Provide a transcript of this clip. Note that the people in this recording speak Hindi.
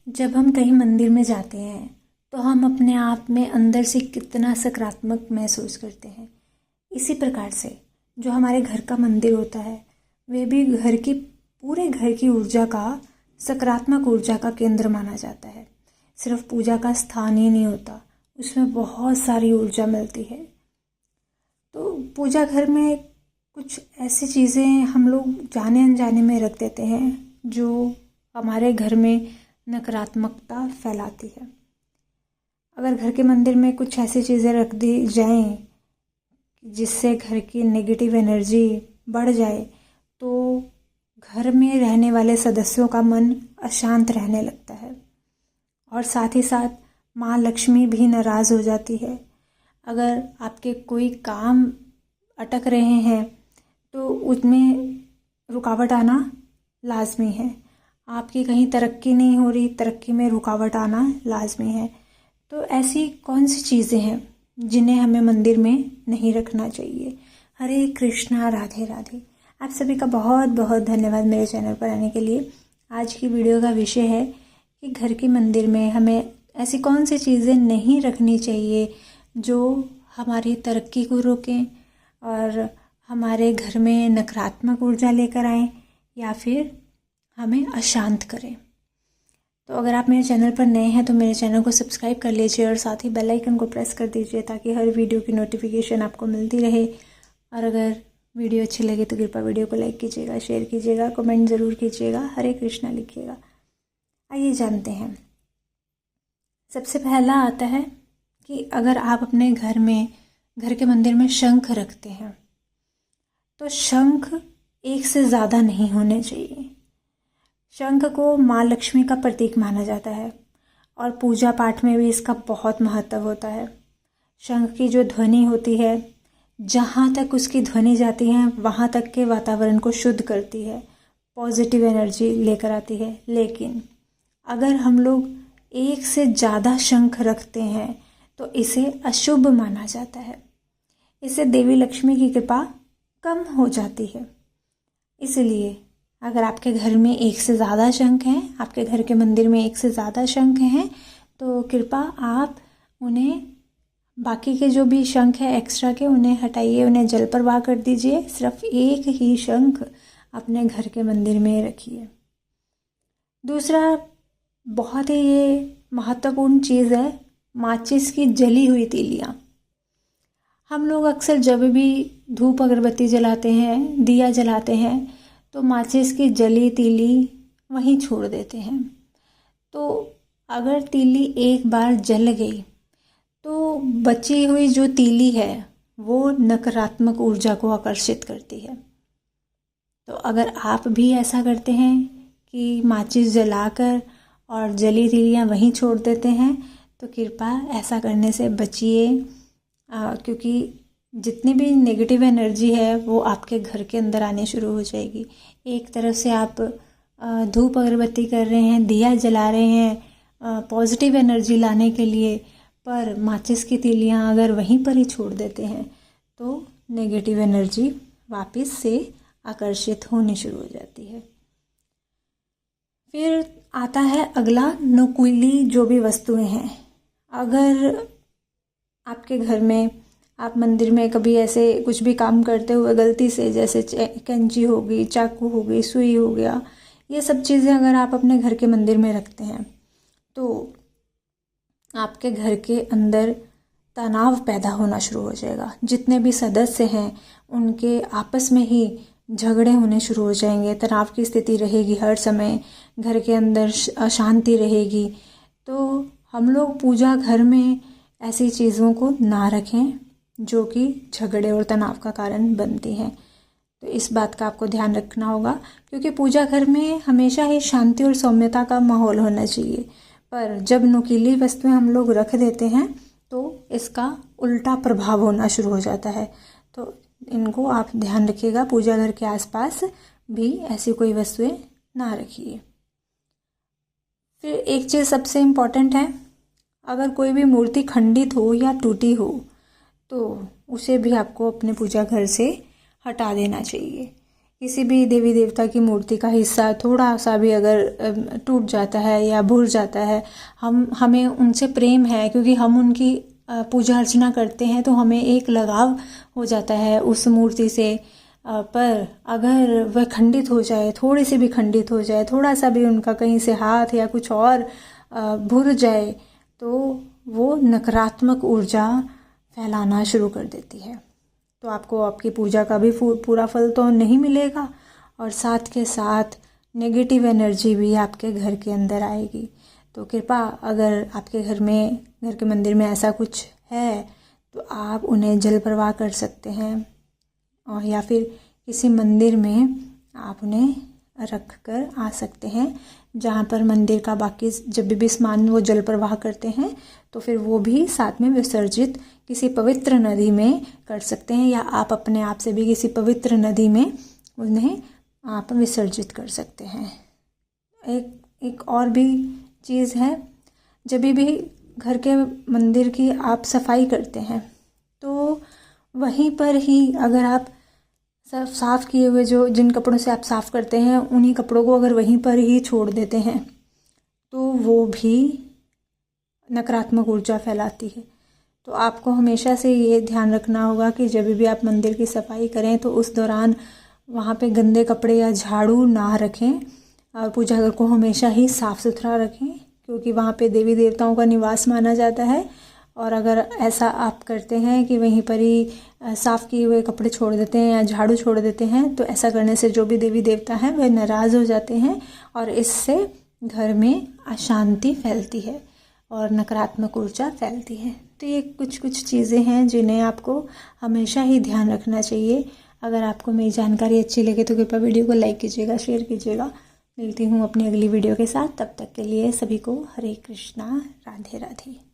जब हम कहीं मंदिर में जाते हैं तो हम अपने आप में अंदर से कितना सकारात्मक महसूस करते हैं। इसी प्रकार से जो हमारे घर का मंदिर होता है वे भी पूरे घर की ऊर्जा का, सकारात्मक ऊर्जा का केंद्र माना जाता है। सिर्फ पूजा का स्थान ही नहीं होता, उसमें बहुत सारी ऊर्जा मिलती है। तो पूजा घर में कुछ ऐसी चीज़ें हम लोग जाने अनजाने में रख देते हैं जो हमारे घर में नकारात्मकता फैलाती है। अगर घर के मंदिर में कुछ ऐसी चीज़ें रख दी जाएं जिससे घर की नेगेटिव एनर्जी बढ़ जाए तो घर में रहने वाले सदस्यों का मन अशांत रहने लगता है और साथ ही साथ माँ लक्ष्मी भी नाराज़ हो जाती है। अगर आपके कोई काम अटक रहे हैं तो उसमें रुकावट आना लाजमी है। आपकी कहीं तरक्की नहीं हो रही, तरक्की में रुकावट आना लाजमी है। तो ऐसी कौन सी चीज़ें हैं जिन्हें हमें मंदिर में नहीं रखना चाहिए। हरे कृष्णा, राधे राधे। आप सभी का बहुत बहुत धन्यवाद मेरे चैनल पर आने के लिए। आज की वीडियो का विषय है कि घर के मंदिर में हमें ऐसी कौन सी चीज़ें नहीं रखनी चाहिए जो हमारी तरक्की को रोकें और हमारे घर में नकारात्मक ऊर्जा लेकर आएँ या फिर हमें अशांत करें। तो अगर आप मेरे चैनल पर नए हैं तो मेरे चैनल को सब्सक्राइब कर लीजिए और साथ ही बेल आइकन को प्रेस कर दीजिए ताकि हर वीडियो की नोटिफिकेशन आपको मिलती रहे। और अगर वीडियो अच्छी लगे तो कृपया वीडियो को लाइक कीजिएगा, शेयर कीजिएगा, कमेंट ज़रूर कीजिएगा, हरे कृष्णा लिखिएगा। आइए जानते हैं। सबसे पहला आता है कि अगर आप अपने घर के मंदिर में शंख रखते हैं तो शंख एक से ज़्यादा नहीं होने चाहिए। शंख को माँ लक्ष्मी का प्रतीक माना जाता है और पूजा पाठ में भी इसका बहुत महत्व होता है। शंख की जो ध्वनि होती है, जहाँ तक उसकी ध्वनि जाती है वहाँ तक के वातावरण को शुद्ध करती है, पॉजिटिव एनर्जी लेकर आती है। लेकिन अगर हम लोग एक से ज़्यादा शंख रखते हैं तो इसे अशुभ माना जाता है। इससे देवी लक्ष्मी की कृपा कम हो जाती है। इसलिए अगर आपके घर में एक से ज़्यादा शंख हैं, आपके घर के मंदिर में एक से ज़्यादा शंख हैं, तो कृपया आप उन्हें, बाकी के जो भी शंख है एक्स्ट्रा के, उन्हें हटाइए, उन्हें जल प्रवाह कर दीजिए। सिर्फ एक ही शंख अपने घर के मंदिर में रखिए। दूसरा बहुत ही ये महत्वपूर्ण चीज़ है, माचिस की जली हुई तीलियाँ। हम लोग अक्सर जब भी धूप अगरबत्ती जलाते हैं, दिया जलाते हैं, तो माचिस की जली तीली वहीं छोड़ देते हैं। तो अगर तीली एक बार जल गई तो बची हुई जो तीली है वो नकारात्मक ऊर्जा को आकर्षित करती है। तो अगर आप भी ऐसा करते हैं कि माचिस जलाकर और जली तीलियां वहीं छोड़ देते हैं तो कृपया ऐसा करने से बचिए, क्योंकि जितनी भी नेगेटिव एनर्जी है वो आपके घर के अंदर आने शुरू हो जाएगी। एक तरफ से आप धूप अगरबत्ती कर रहे हैं, दिया जला रहे हैं पॉजिटिव एनर्जी लाने के लिए, पर माचिस की तीलियां अगर वहीं पर ही छोड़ देते हैं तो नेगेटिव एनर्जी वापस से आकर्षित होनी शुरू हो जाती है। फिर आता है अगला, नुकीली जो भी वस्तुएं हैं। अगर आपके घर में, आप मंदिर में कभी ऐसे कुछ भी काम करते हुए गलती से, जैसे कैंची हो गई, चाकू हो गई, सुई हो गया, ये सब चीज़ें अगर आप अपने घर के मंदिर में रखते हैं तो आपके घर के अंदर तनाव पैदा होना शुरू हो जाएगा। जितने भी सदस्य हैं उनके आपस में ही झगड़े होने शुरू हो जाएंगे, तनाव की स्थिति रहेगी, हर समय घर के अंदर अशांति रहेगी। तो हम लोग पूजा घर में ऐसी चीज़ों को ना रखें जो कि झगड़े और तनाव का कारण बनती हैं। तो इस बात का आपको ध्यान रखना होगा, क्योंकि पूजा घर में हमेशा ही शांति और सौम्यता का माहौल होना चाहिए। पर जब नुकीली वस्तुएं हम लोग रख देते हैं तो इसका उल्टा प्रभाव होना शुरू हो जाता है। तो इनको आप ध्यान रखिएगा, पूजा घर के आसपास भी ऐसी कोई वस्तुएं ना रखिए। फिर एक चीज़ सबसे इम्पॉर्टेंट है, अगर कोई भी मूर्ति खंडित हो या टूटी हो तो उसे भी आपको अपने पूजा घर से हटा देना चाहिए। किसी भी देवी देवता की मूर्ति का हिस्सा थोड़ा सा भी अगर टूट जाता है या भूर जाता है, हमें उनसे प्रेम है क्योंकि हम उनकी पूजा अर्चना करते हैं, तो हमें एक लगाव हो जाता है उस मूर्ति से। पर अगर वह खंडित हो जाए, थोड़ी सी भी खंडित हो जाए, थोड़ा सा भी उनका कहीं से हाथ या कुछ और भुर जाए, तो वो नकारात्मक ऊर्जा फैलाना शुरू कर देती है। तो आपको आपकी पूजा का भी पूरा फल तो नहीं मिलेगा, और साथ के साथ नेगेटिव एनर्जी भी आपके घर के अंदर आएगी। तो कृपा, अगर आपके घर के मंदिर में ऐसा कुछ है तो आप उन्हें जल प्रवाह कर सकते हैं, और या फिर किसी मंदिर में आप उन्हें रख कर आ सकते हैं, जहाँ पर मंदिर का बाकी जब भी स्नान वो जल प्रवाह करते हैं तो फिर वो भी साथ में विसर्जित किसी पवित्र नदी में कर सकते हैं, या आप अपने आप से भी किसी पवित्र नदी में उन्हें आप विसर्जित कर सकते हैं। एक और भी चीज़ है, जब भी घर के मंदिर की आप सफाई करते हैं तो वहीं पर ही अगर आप सब साफ़ किए हुए जिन कपड़ों से आप साफ़ करते हैं उन्हीं कपड़ों को अगर वहीं पर ही छोड़ देते हैं तो वो भी नकारात्मक ऊर्जा फैलाती है। तो आपको हमेशा से ये ध्यान रखना होगा कि जब भी आप मंदिर की सफाई करें तो उस दौरान वहाँ पे गंदे कपड़े या झाड़ू ना रखें, और पूजा घर को हमेशा ही साफ़ सुथरा रखें, क्योंकि वहाँ पे देवी देवताओं का निवास माना जाता है। और अगर ऐसा आप करते हैं कि वहीं पर ही साफ़ किए हुए कपड़े छोड़ देते हैं या झाड़ू छोड़ देते हैं, तो ऐसा करने से जो भी देवी देवता हैं वह नाराज़ हो जाते हैं, और इससे घर में अशांति फैलती है और नकारात्मक ऊर्जा फैलती है। तो ये कुछ चीज़ें हैं जिन्हें आपको हमेशा ही ध्यान रखना चाहिए। अगर आपको मेरी जानकारी अच्छी लगे तो कृपया वीडियो को लाइक कीजिएगा, शेयर कीजिएगा। मिलती हूँ अपनी अगली वीडियो के साथ, तब तक के लिए सभी को हरे कृष्णा, राधे राधे।